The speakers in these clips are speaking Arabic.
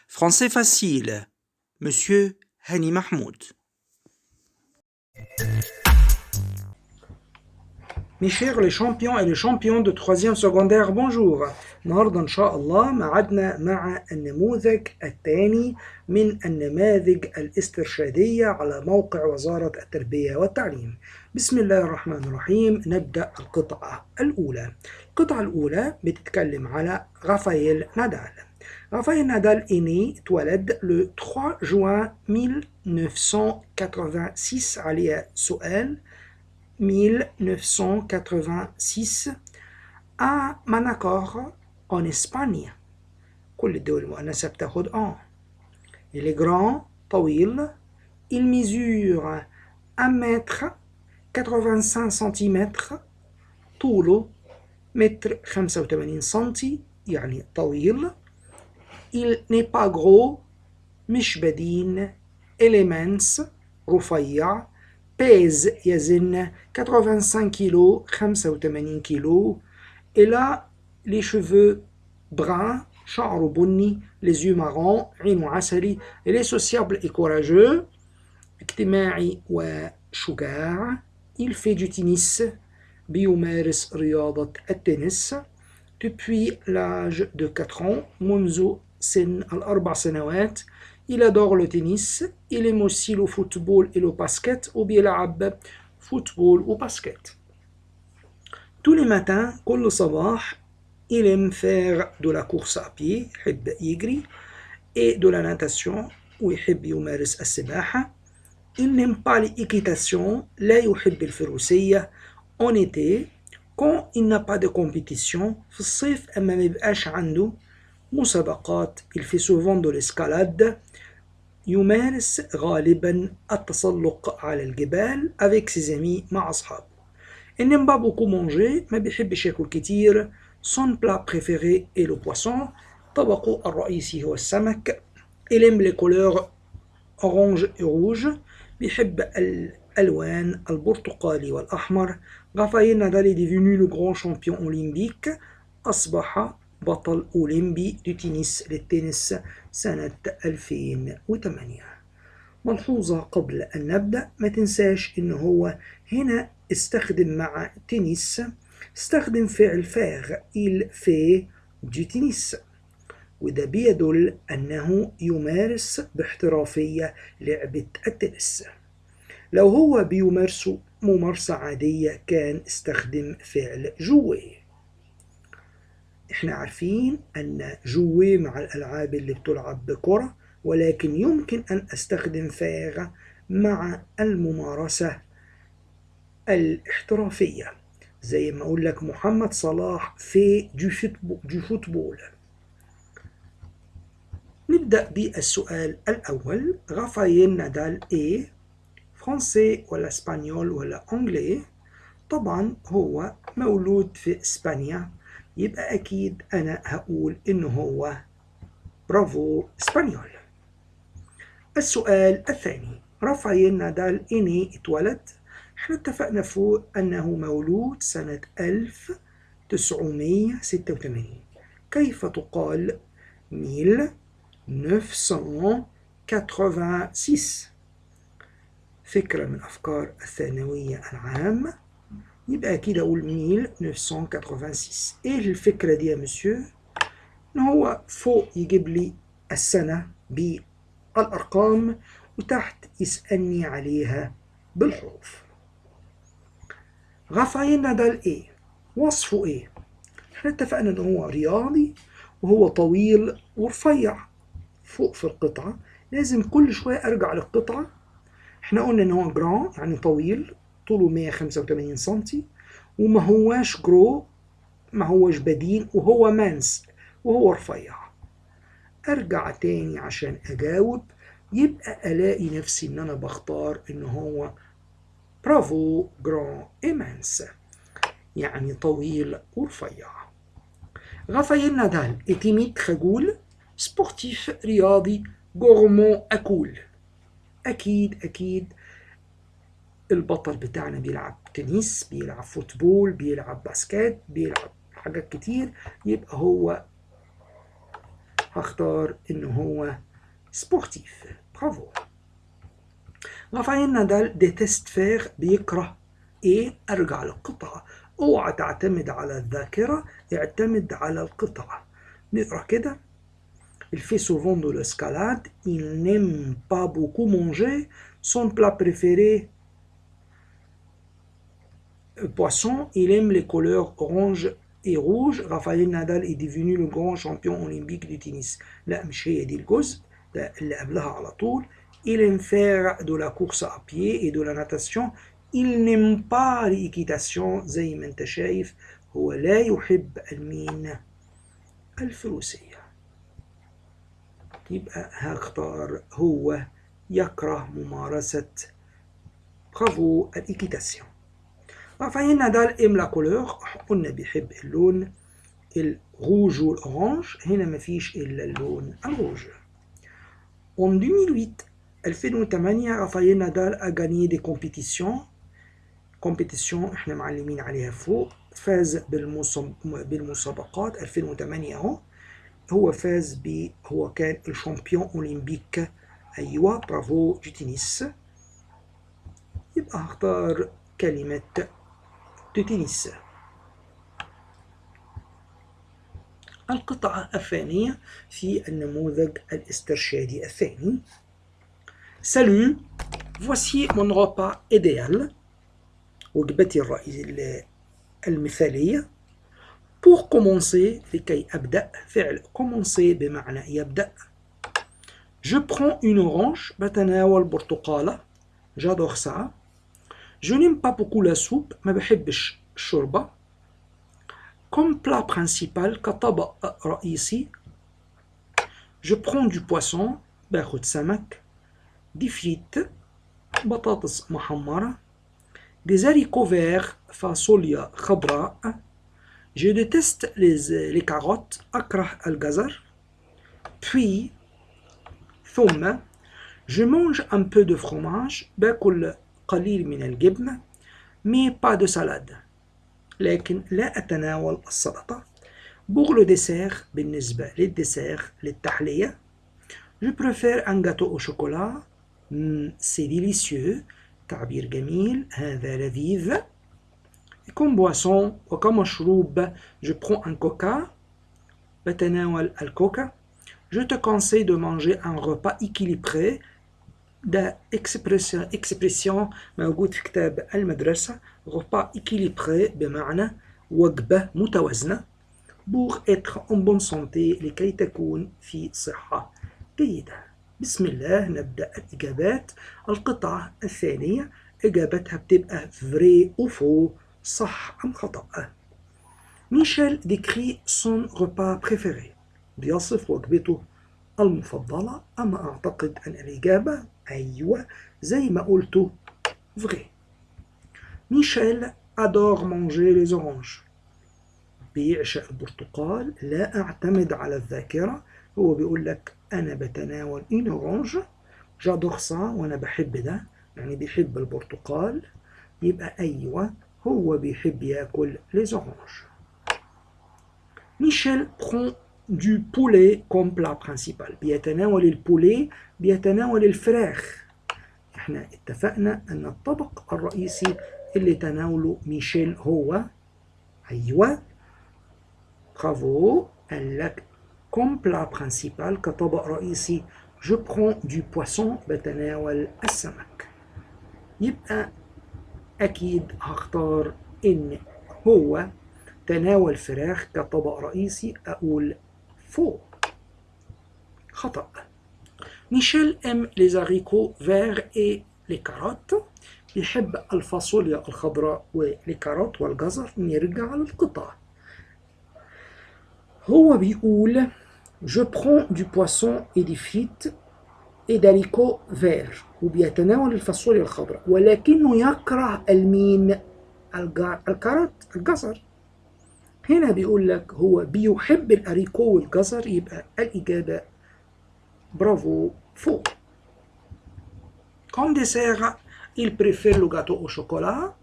Français facile, Monsieur Hani Mahmoud. Mes chers les champions et les champions de 3e secondaire, bonjour. النهارده إن شاء الله معادنا مع النموذج الثاني من النماذج الاسترشادية على موقع وزارة التربية والتعليم. بسم الله الرحمن الرحيم. نبدأ القطعة الأولى. القطعة الأولى بتتكلم على رافائيل نادال. رافائيل نادال اتولد le 3 juin 1986. عليها سؤال 1986 à Manacor en Espagne. كل الدول المؤنثة بتاخد en. Il est grand, طويل. Il mesure 1 mètre 85 cm. طوله 1.85 سنتي يعني طويل. Il n'est pas gros, مش بدين. Elements رفيع. pèse يزن 85 كيلو 85 كيلو. Il a les cheveux bruns, شعره بني. les yeux marrons, عينه عسلي. il est sociable et courageux, اجتماعي وشجاع. il fait du tennis, بيمارس رياضة التنس. depuis l'âge de 4 ans, منذ سن 4 سنوات. il adore le tennis. il aime aussi le football et le basket. وبيلعب فوتبول وباسكت. tous les matins, كل صباح, il aime faire de la course à pied, يحب يجري, et de la natation, ويحب يمارس السباحة. il n'aime pas l'équitation, لا يحب الفروسية. en été, quand il n'a pas de compétition, في الصيف أما ما يبقاش عنده مسابقات, il fait souvent de l'escalade, يمارس غالبا التسلق على الجبال avec ses amis مع أصحابه. il n'aime pas beaucoup manger, ما بيحبش ياكل كتير. son plat préféré est le poisson, طبقه الرئيسي هو السمك. il aime les couleurs orange et rouge, بيحب الألوان البرتقالي والأحمر. رافائيل نادال est devenu le grand champion olympique, أصبح بطل أولمبي دو تنس للتنس سنة 2008. ملحوظة قبل أن نبدأ, ما تنساش إن هو هنا استخدم مع تنس, استخدم فعل فاغ il fait du tennis, وده بيدل أنه يمارس باحترافية لعبة التنس. لو هو بيمارسه ممارسة عادية كان استخدم فعل jouer. احنا عارفين أن jouer مع الألعاب اللي بتلعب بكرة, ولكن يمكن أن أستخدم فاغ مع الممارسة الاحترافية, زي ما أقول لك محمد صلاح في du football. نبدأ بالسؤال الأول. رافائيل نادال إيه, فرنسي ولا اسبانيول ولا أنجلي؟ طبعا هو مولود في إسبانيا, يبقى أكيد أنا هقول إنه هو برافو اسبانيول. السؤال الثاني. رافائيل نادال إني اتولد؟ احنا اتفقنا فوق أنه مولود سنة 1986. كيف تقال 1986؟ فكرة من أفكار الثانوية العامة, يبقى كده أقول 1986. إيه الفكرة دي يا مسيو؟ إن هو فوق يجيب لي السنة بالأرقام, وتحت يسألني عليها بالحروف. رافائيل نادال إيه؟ وصفه إيه؟ إحنا اتفقنا إن هو رياضي, وهو طويل ورفيع. فوق في القطعة لازم كل شوية أرجع للقطعة. إحنا قلنا إن هو جران يعني طويل, طوله 185 سنتي, وما هواش جرو, ما هواش بدين, وهو مانس وهو رفيع. أرجع تاني عشان أجاوب, يبقى ألاقي نفسي إن أنا بختار إن هو برافو جران إمانس, يعني طويل ورفيع. رافائيل نادال إتيميت خجول, سبورتيف رياضي, جورمون أكول. أكيد البطل بتاعنا بيلعب تنس، بيلعب فوتبول، بيلعب باسكت، بيلعب حاجات كتير، يبقى هو هختار إنه هو سبورتيف. برافو. رافائيل نادال ديتست فير، بيكره إيه؟ أرجع للقطعة. اوعى تعتمد على الذاكرة، اعتمد على القطعة. نقرأ كده. Il fait souvent de l'escalade. Il n'aime pas beaucoup manger. Son plat préféré, poisson. Il aime les couleurs orange et rouge. Raphaël Nadal est devenu le grand champion olympique du tennis. لا مش هي دي الجزء ده اللي قبلها على طول. Il aime faire de la course à pied et de la natation. Il n'aime pas l'équitation. زي ما انت شايف هو لا يحب المين؟ الفروسية. يبقى هختار هو يكره ممارسة برافو الإيكيتاسيون. رافائيل نادال ام لا كولور، قلنا بيحب اللون الروج والأورانج، هنا مفيش إلا اللون الروج. En 2008 2008 رافائيل نادال a gagné des compétitions احنا معلمين عليها فوق. فاز بالمسابقات 2008 اهو. هو فاز هو كان الشامبيون اولمبيك. ايوه برافو دي تنس. يبقى هختار كلمة دي تنس. القطعة الثانية في النموذج الاسترشادي الثاني. Salut, voici mon repas idéal. وجبتي المثالية. Pour commencer، لكي أبدأ، فعل commencer بمعنى يبدأ. Je prends une orange، بتناول برتقالة. J'adore ça. Je n'aime pas beaucoup la soupe، ما بحبش الشوربة. Comme plat principal، كطبق رئيسي. Je prends du poisson، باخد سمك. Des frites، بطاطس محمرة. Des haricots verts، فاصوليا خضراء. Je déteste les carottes، أكره الجزر. Puis ثم je mange un peu de fromage، باكل قليل من الجبنة. Mais pas de salade، لكن لا أتناول السلطة. Pour le dessert، بالنسبة للدسير للتحلية. Je préfère un gâteau au chocolat. C'est délicieux، تعبير جميل، هذا لذيذ. Comme boisson وكمشروب je prends un coca، بتناول الكوكا. Je te conseille de manger un repas équilibré. ده expression موجود في كتاب المدرسة. repas équilibré بمعنى وجبة متوازنة. pour être en bonne santé، لكي تكون في صحة جيدة. بسم الله نبدأ الإجابات. القطعة الثانية إجابتها بتبقى vrai ou faux، صح أم خطأ. ميشيل décrit son repas préféré، بيصف وجبته المفضلة. أما أعتقد أن الإجابة أيوة زي ما قلته vrai. ميشيل adore manger les oranges، بيعشق البرتقال. لا أعتمد على الذاكرة، هو بيقول لك أنا بتناول une orange. j'adore ça، وأنا بحب ده، يعني بيحب البرتقال. يبقى أيوة هو بيحب ياكل les oranges. ميشيل prend du poulet comme plat principal، بيتناول البولي، بيتناول الفراخ. احنا اتفقنا ان الطبق الرئيسي اللي تناوله ميشيل هو ايوه برافو، قال لك comme plat principal، كطبق رئيسي. je prends du poisson، بتناول السمك. يبقى اكيد هختار ان هو تناول فراخ كطبق رئيسي. اقول فوق. خطأ. ميشيل aime les haricots verts et les carottes، بيحب الفاصوليا الخضراء والكاروت والجزر. نرجع للقطعة. هو بيقول je prends du poisson et des frites et d'haricots verts، وبيتناول الفاصوليا الخضراء، ولكنه يكره المين؟ الكاروت الجزر. هنا بيقول لك هو بيحب الأريكو والجزر، يبقى الإجابة برافو فوق. Comme dessert il préfère le gâteau au chocolat.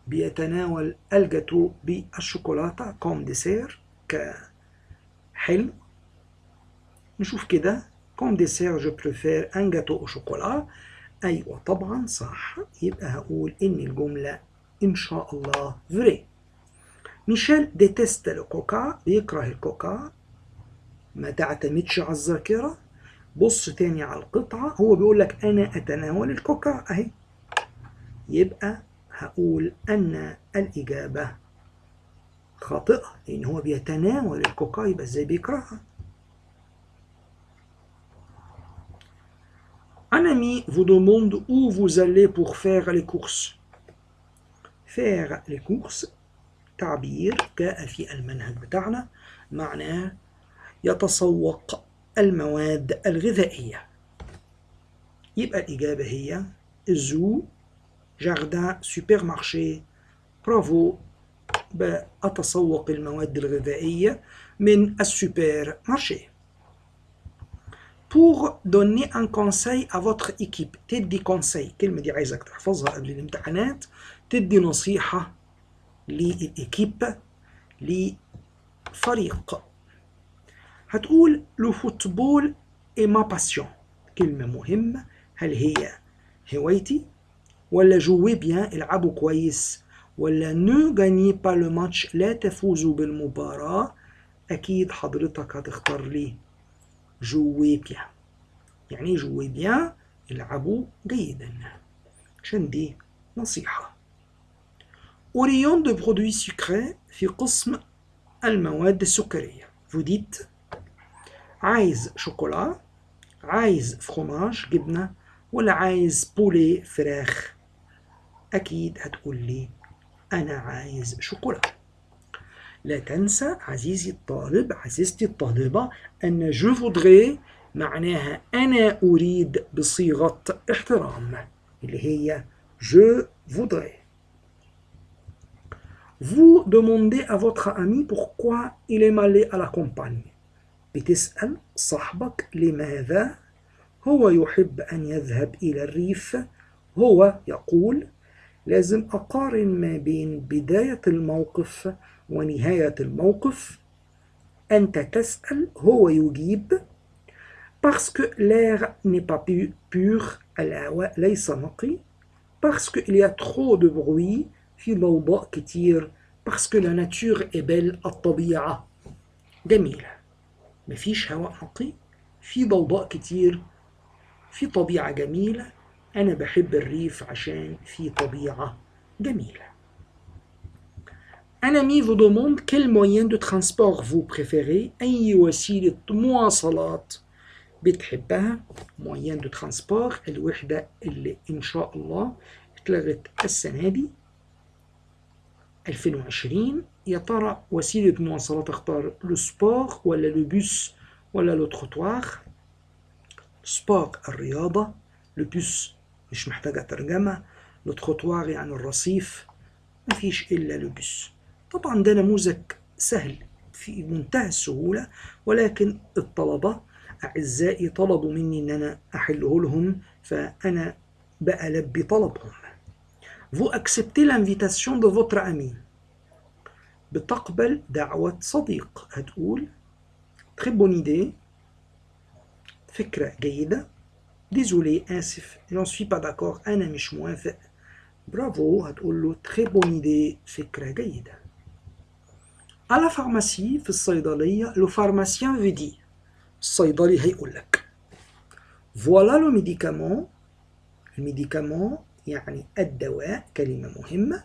بيتناول الجاتو بالشوكولاتة كوم ديسير كحلو. نشوف كده كوم ديسير جو بريفير ان جاتو او شوكولا. أيوة طبعا صح، يبقى هقول إن الجملة إن شاء الله فري. ميشيل ديتست الكوكا، بيكره الكوكا. ما تعتمدش على الذاكرة، بص تاني على القطعة، هو بيقول لك أنا أتناول الكوكا أهي، يبقى هقول أن الإجابة خاطئة لأن هو بيتناول الكوكا، يبقى إزاي بيكرهها؟ Un ami vous demande où vous allez pour faire les courses. Faire les courses تعبير جاء في المنهج بتاعنا معناه يتسوق المواد الغذائية. يبقى الإجابة هي زو جاردان سوبر مارشي. برافو، بأتسوق المواد الغذائية من السوبر مارشي. Pour donner un conseil à votre équipe. تدي conseil، كلمة دي عايزك تحفظها قبل الامتحانات. تدي نصيحة للإكيب، لفريق. هتقول لو فوتبول اي ما باسيون. كلمة مهمة، هل هي هوايتي ولا جوي بيان العبوا كويس ولا نو غاني با لو ماتش لا تفوزوا بالمباراة؟ أكيد حضرتك هتختار لي جوي بيان. يعني جوي بيان العبوا جيدا، عشان دي نصيحة. أوريون دو برودوي سكري في قسم المواد السكرية. فوديت عايز شوكولا، عايز فروماج جبنة، ولا عايز بولي فراخ؟ أكيد هتقول لي أنا عايز شوكولا. لا تنسى عزيزي الطالب عزيزتي الطالبة أن جو فودغي معناها أنا أريد بصيغة احترام اللي هي جو فودغي. Vous demandez à votre ami pourquoi il aime aller à la campagne. بتسأل صاحبك لماذا هو يحب أن يذهب إلى الريف. هو يقول لازم أقارن ما بين بداية الموقف ونهاية الموقف. أنت تسأل، هو يجيب parce que l'air n'est pas pur. الهواء ليس نقي. parce qu'il y a trop de bruit. في ضوضاء كتير. parce que la nature est belle. الطبيعة جميلة. مفيش هواء نقي، في ضوضاء كتير، في طبيعة جميلة. أنا بحب الريف عشان في طبيعة جميلة. Un ami vous demande quel moyen de transport vous préférez. أي وسيلة مواصلات بتحبها. moyen de transport الوحدة اللي إن شاء الله اتلغت السنة دي 2020. يا ترى وسيلة مواصلات اختار لو سبور ولا لو بوس ولا لو تروتوار؟ سبور الرياضة، لو بوس مش محتاجة ترجمة، لو تروتوار يعني الرصيف، مفيش إلا لو بوس. طبعا ده نموذج سهل في منتهى السهولة، ولكن الطلبة أعزائي طلبوا مني أن أنا أحله لهم، فأنا بألبي طلبهم. Vous acceptez l'invitation de votre ami. بتقبل دعوة صديق. هتقول très bonne idée. فكرة جيدة. désolé آسف j'en suis pas d'accord أنا مش موافق. برافو، هتقول له très bonne idée فكرة جيدة. à la pharmacie في الصيدلية le pharmacien veut dire. الصيدلي هيقول لك voilà le médicament. الميديكامون يعني الدواء، كلمة مهمة.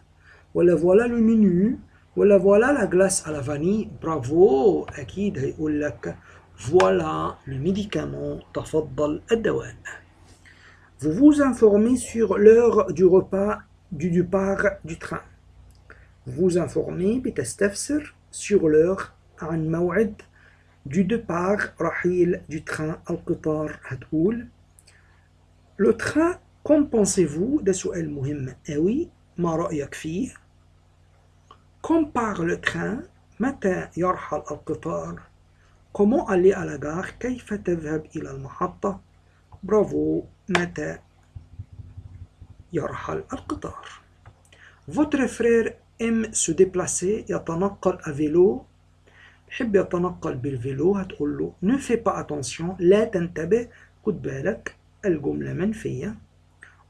ولا فوالا لو منيو ولا فوالا لا غلاس على فاني. برافو، أكيد هيقول لك فوالا لو ميديكامون، تفضل الدواء. Vous vous informez sur l'heure du repas du départ du train. Vous informez بتستفسر sur l'heure عن موعد du départ رحيل du train القطار. هتقول le train qu'en pensez-vous؟ ده سؤال مهم أوي، ما رأيك فيه؟ quand part le train؟ متى يرحل القطار؟ comment aller à la gare؟ كيف تذهب إلى المحطة؟ برافو، متى يرحل القطار. Votre frère aime se déplacer يتنقل à vélo. يحب يتنقل بالفيلو هتقول له ne fais pas attention لا تنتبه خد بالك الجملة منفية.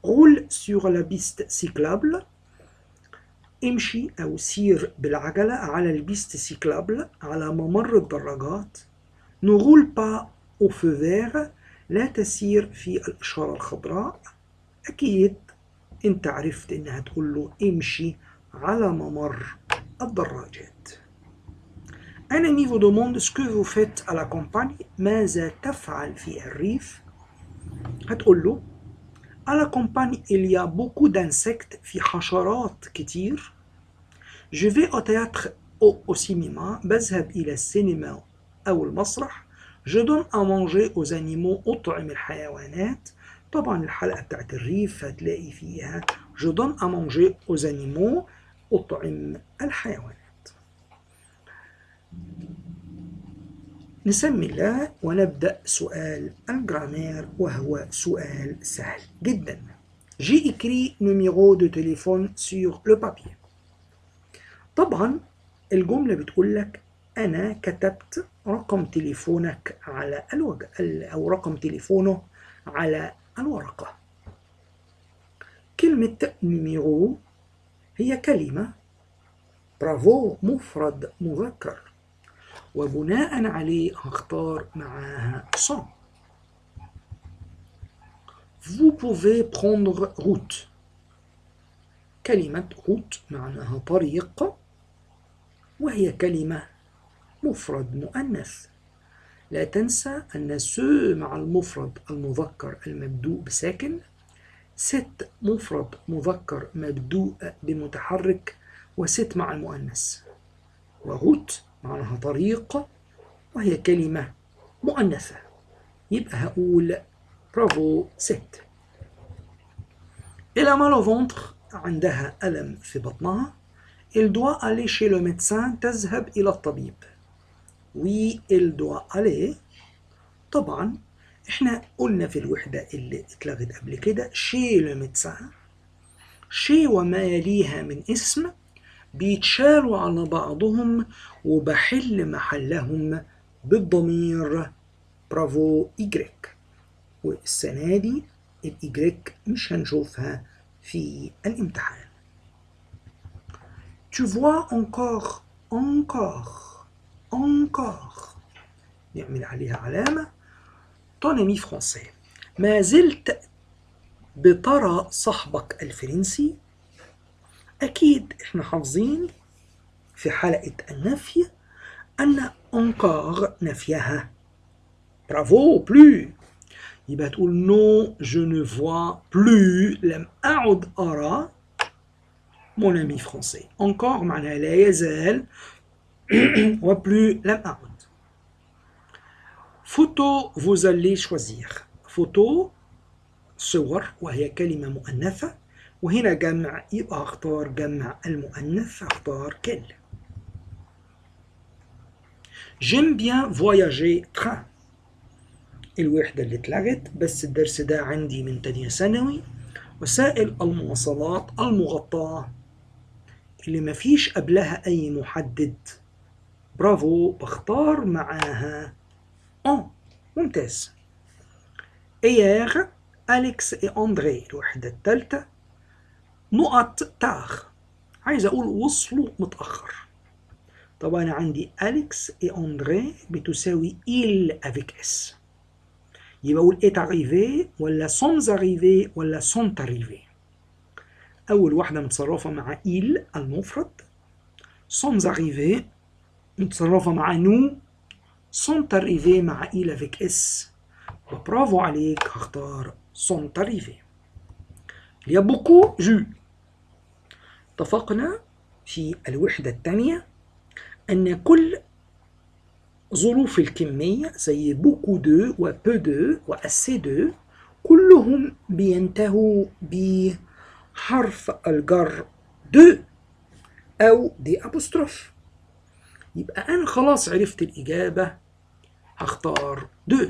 roule sur la piste cyclable امشي أو سير بالعجلة على البيست سيكلابل على ممر الدراجات. ne roule pas au feu vert لا تسير في الإشارة الخضراء. أكيد أنت عرفت إنها تقول له امشي على ممر الدراجات. Un ami vous demande ce que vous faites à la campagne. ماذا تفعل في الريف؟ هتقول له à la campagne il y a beaucoup d'insectes في حشرات كتير. je vais au théâtre au cinéma بذهب إلى السينما أو المسرح. je donne à manger aux animaux أطعم الحيوانات. طبعا الحلقة بتاعت الريف هتلاقي فيها je donne à manger aux animaux أطعم الحيوانات. نسمي الله ونبدأ سؤال الجرامير وهو سؤال سهل جدا. J'ai écrit numéro de téléphone sur le papier. طبعا الجملة بتقول لك أنا كتبت رقم تليفونك على أو رقم تليفونه على الورقة. كلمة numéro هي كلمة برافو مفرد مذكر وبناء عليه هختار معاها son. Vous pouvez prendre route. كلمة route معناها طريق وهي كلمة مفرد مؤنث. لا تنسى أن سو مع المفرد المذكر المبدوء بساكن، ست مفرد مذكر مبدوء بمتحرك، وست مع المؤنث. وروت معناها طريق وهي كلمة مؤنثة، يبقى هقول برافو ست. Elle a mal au ventre، عندها ألم في بطنها. Elle doit aller chez le médecin، تذهب إلى الطبيب. Oui elle doit aller. طبعا احنا قلنا في الوحدة اللي اتلغت قبل كده chez le médecin، chez وما يليها من اسم بيتشالوا على بعضهم وبحل محلهم بالضمير برافو إيجريك. والسنة دي الإيجريك مش هنشوفها في الامتحان. Tu vois encore نعمل عليها علامة. ton ami français، ما زلت بترى صاحبك الفرنسي. أكيد إحنا حافظين في حلقة النفي أن encore نفيها برافو بلو، يبقى تقول non je ne vois plus، لم أعد أرى mon ami français. encore معناها لا يزال وبلو لم أعد. photo vous allez choisir، photo صور وهي كلمة مؤنثة، وهنا جمع يبقى اختار جمع المؤنث، اختار كل. j'aime bien voyager train، الوحدة اللي اتلغت بس الدرس ده عندي من تانية ثانوي. وسائل المواصلات المغطاة اللي مفيش قبلها أي محدد برافو بختار معاها ممتاز. hier أليكس وأندري الوحدة الثالثة نقط تاخ، عايز أقول وصلوا متأخر. طبعا أنا عندي أليكس وأندري بتساوي إل avec اس، يبقى أقول est arrivé ولا sont arrivés ولا sont arrivés. أول واحدة متصرفة مع إل المفرد، sont arrivés متصرفة مع نو، sont arrivés مع إل avec اس. وبرافو عليك هختار sont arrivés. il y a beaucoup جو. اتفقنا في الوحدة الثانية أن كل ظروف الكمية زي beaucoup de و peu de و assez de كلهم بينتهوا بحرف الجر de أو دي أبوستروف. يبقى أنا خلاص عرفت الإجابة، هختار de.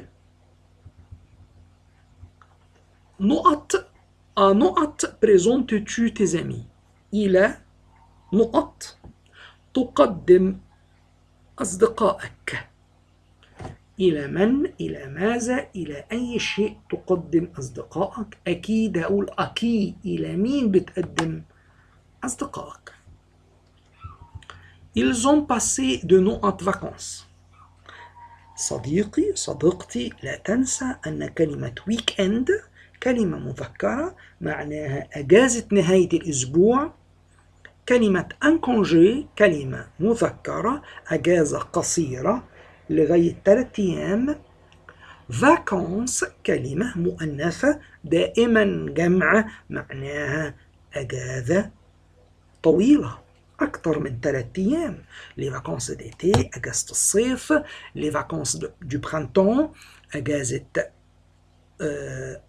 نقط présentes-tu tes amis، إلى نقط تقدم أصدقائك. إلى من؟ إلى ماذا؟ إلى أي شيء تقدم أصدقائك؟ أكيد هقول أكيد. إلى مين بتقدم أصدقائك؟ Ils ont passé de نقط vacances. صديقي صديقتي، لا تنسى أن كلمة weekend كلمة مذكرة معناها أجازة نهاية الأسبوع. كلمة un congé كلمة مذكرة أجازة قصيرة لغاية 3 أيام. vacances كلمة مؤنثة دائما جمع معناها أجازة طويلة أكثر من 3 أيام. les vacances d'été أجازة الصيف، les vacances du printemps أجازة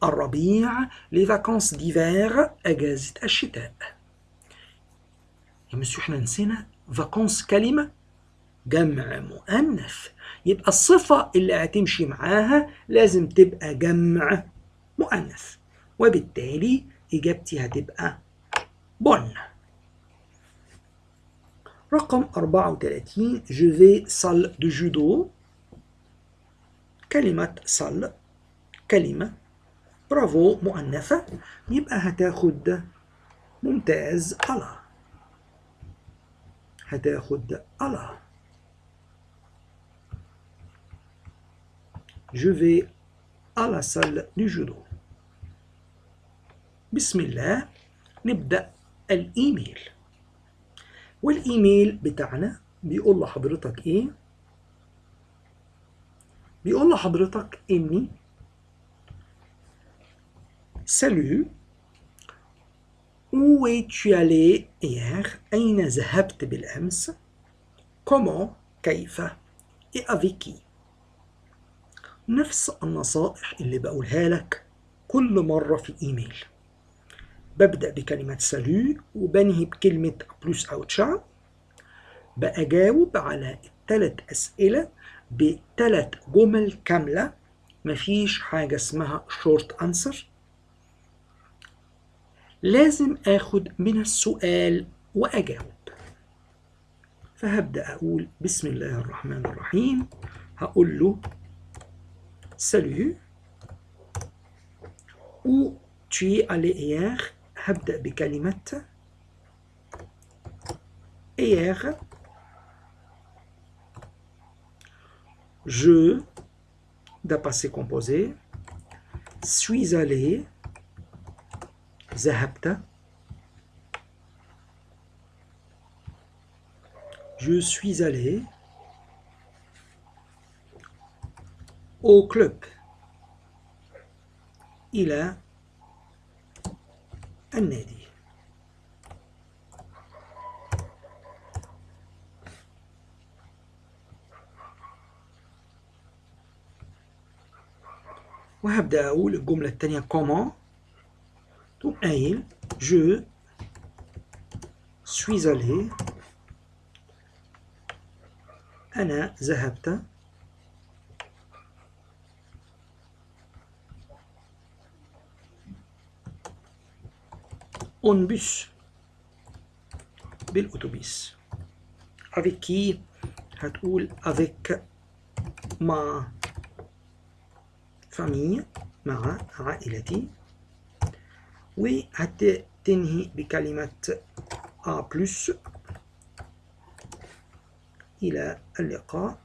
الربيع، les vacances d'hiver أجازة الشتاء. يا مسيو احنا نسينا vacances كلمة جمع مؤنث، يبقى الصفة اللي هتمشي معاها لازم تبقى جمع مؤنث، وبالتالي إجابتي هتبقى بون. رقم 34 je vais salle de judo. كلمة salle كلمة برافو مؤنثة، يبقى هتاخد ممتاز ألا، هتاخد ألا. je vais à la salle du judo. بسم الله نبدأ الإيميل. والإيميل بتاعنا بيقول لحضرتك إيه؟ بيقول لحضرتك إني salut où es-tu allé hier؟ أين ذهبت بالأمس؟ comment كيف؟ et avec qui؟ نفس النصائح اللي بقولها لك كل مرة في الإيميل. ببدأ بكلمة سالو وبنهي بكلمة بلوس أو تشا. بأجاوب على الثلاث أسئلة بثلاث جمل كاملة، مفيش حاجة اسمها شورت أنسر. لازم أخد من السؤال وأجاوب. فهبدأ أقول بسم الله الرحمن الرحيم، هقول له سالو où tu es allé hier. هبدأ بكلمة hier. je ده passé composé. suis allé ذهبت. je suis allé au club إلى النادي. وهبدأ أقول الجملة الثانية comment. تقوم قايل je suis allé أنا ذهبت en bus بالأتوبيس. avec qui هتقول avec ma famille مع عائلتي. وهتنهي بكلمة a plus إلى اللقاء.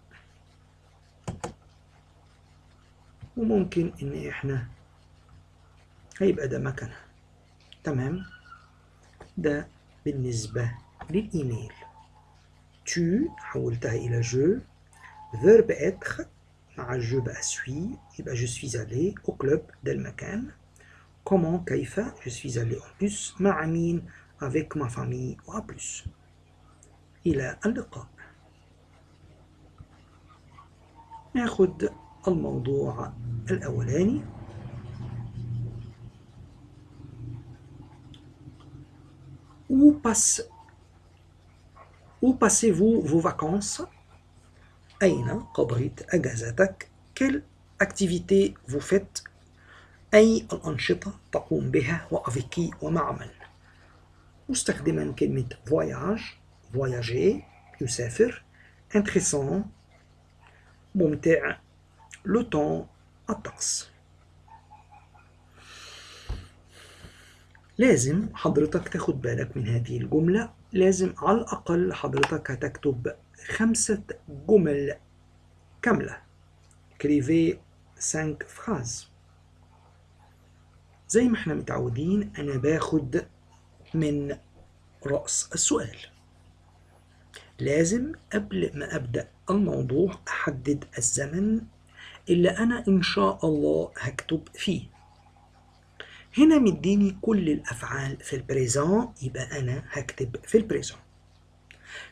وممكن إن إحنا هيبقى ده مكانها. تمام، ده بالنسبة للإيميل. tu حولتها إلى je. verbe être مع je بقى suis، يبقى je suis allé au club ده المكان. comment كيف je suis allé en bus مع مين؟ avec ma famille و a plus. إلى اللقاء. ناخد الموضوع الأولاني. Où passez-vous vos vacances؟ أين قضيت أجازتك؟ quelle activité vous faites؟ أي الأنشطة تقوم بها؟ وavec qui ومع من؟ مستخدما كلمة voyage voyager يسافر intéressant ممتع le temps الطقس. لازم حضرتك تاخد بالك من هذه الجملة، لازم على الأقل حضرتك هتكتب 5 جمل كاملة. écrivez 5 phrases. زي ما احنا متعودين أنا باخد من رأس السؤال. لازم قبل ما أبدأ الموضوع أحدد الزمن اللي أنا إن شاء الله هكتب فيه. هنا مديني كل الأفعال في البريزون، يبقى أنا هكتب في البريزون.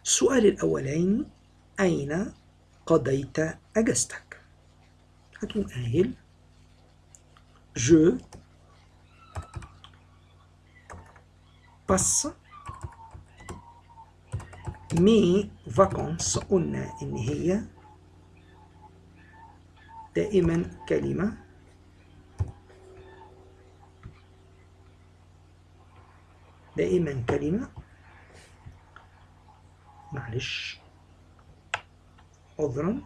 السؤال الأولاني أين قضيت أجازتك؟ هتقول قايل je passe mes vacances. قلنا إن هي دائما كلمة معلش عذرا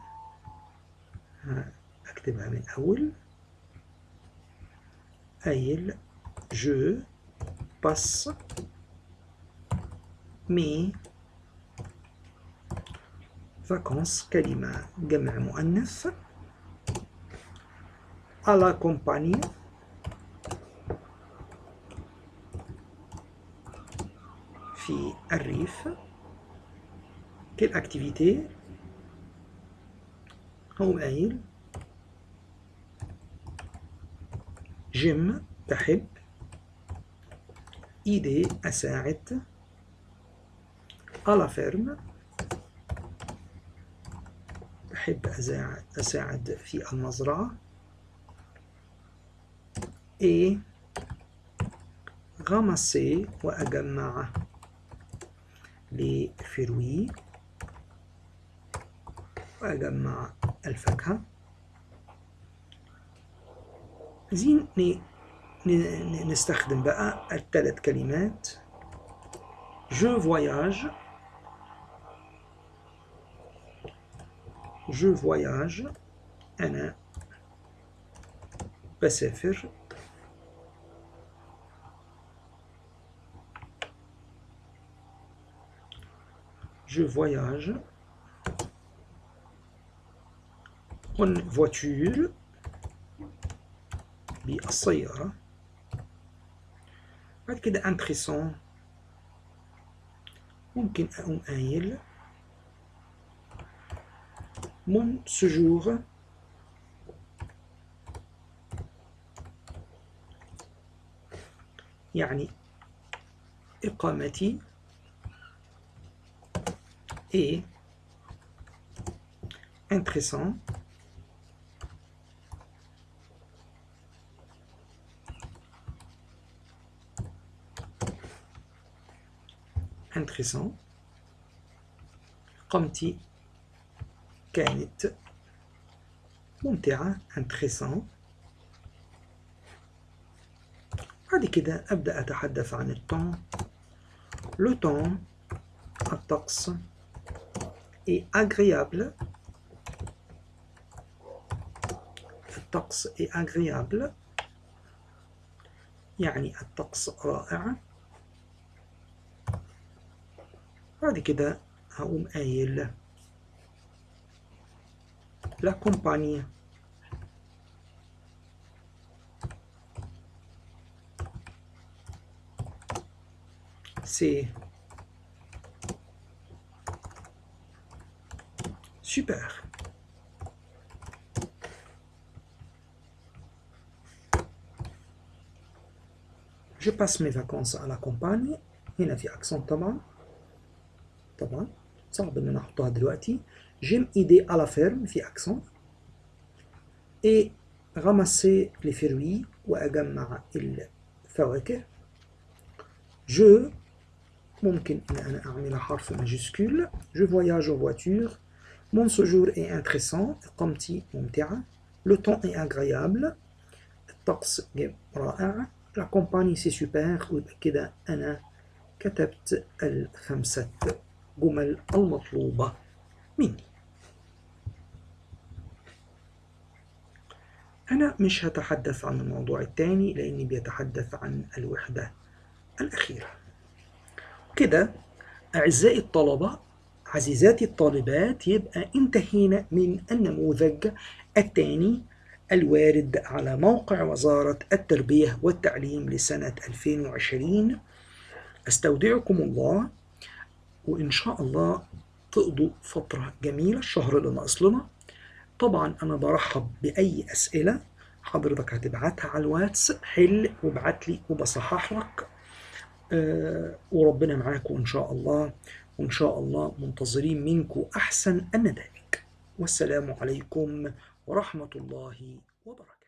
أكتبها من أول. قايل je passe mes vacances كلمة جمع مؤنث à la campagne في الريف. quelle activité هو قايل j'aime بحب aider أساعد à la ferme بحب أساعد في المزرعة et ramasser وأجمع les fruits وأجمع الفاكهة. عايزين نستخدم بقى ال3 كلمات je voyage أنا بسافر je voyage en voiture بالسيارة. بعد كده intéressant ممكن أقوم قايل mon séjour يعني إقامتي et intéressant إقامتي كانت ممتعة intéressant. بعد كده أبدأ أتحدث عن الطون. le temps الطقس est agréable الطقس est agréable يعني الطقس رائع. بعد كده هقوم قايل la compagnie c'est super. Je passe mes vacances à la campagne. هنا في أكسنت طبعا صعب إن أنا أحطها دلوقتي. j'aime aider à la ferme في أكسنت et ramasser les fruits وأجمع الفواكه. je ممكن إن أنا أعمل حرف ماجسكول. je voyage en voiture. mon séjour est intéressant إقامتي ممتعة. le temps est agréable الطقس رائع. la compagnie c'est super ويبقى كده أنا كتبت ال5 جمل المطلوبة مني. أنا مش هتحدث عن الموضوع الثاني لأني بيتحدث عن الوحدة الأخيرة. كده أعزائي الطلبة، عزيزاتي الطالبات، يبقى انتهينا من النموذج الثاني الوارد على موقع وزارة التربية والتعليم لسنة 2020. أستودعكم الله، وإن شاء الله تقضوا فترة جميلة الشهر اللي ناقص لنا. طبعا أنا برحب بأي أسئلة حضرتك هتبعتها على الواتس، حل وابعت لي وبصحح لك. وربنا معاكم إن شاء الله، وإن شاء الله منتظرين منكم أحسن النتائج. والسلام عليكم ورحمة الله وبركاته.